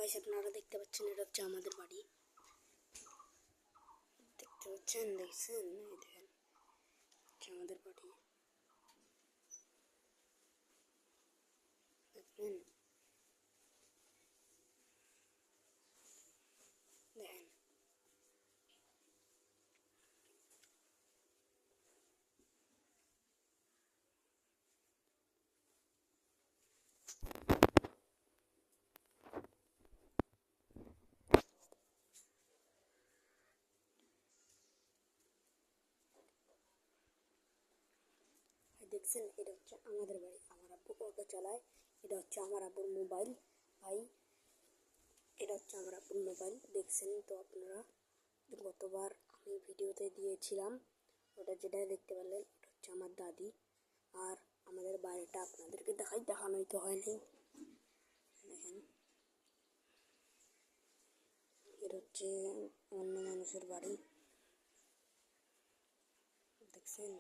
Guys আপনারা দেখতে পাচ্ছেন এটা হচ্ছে আমাদের বাড়ি। দেখতে পাচ্ছেন, দেখছেন? এই দেখেন হচ্ছে আমাদের বাড়ি। দেখবেন, দেখেন দেখছেন এটা হচ্ছে আমাদের বাড়ি। আমার আব্বু অটো চালায়। এটা হচ্ছে আমার আব্বুর মোবাইল। ভাই, এটা হচ্ছে আমার আব্বুর মোবাইল। দেখছেন তো আপনারা, গতবার আমি ভিডিওতে দিয়েছিলাম, ওটা যেটা দেখতে পারলেন এটা হচ্ছে আমার দাদি। আর আমাদের বাড়িটা আপনাদেরকে দেখানোই তো হয়নি। দেখেন, এটা হচ্ছে অন্য মানুষের বাড়ি। দেখছেন?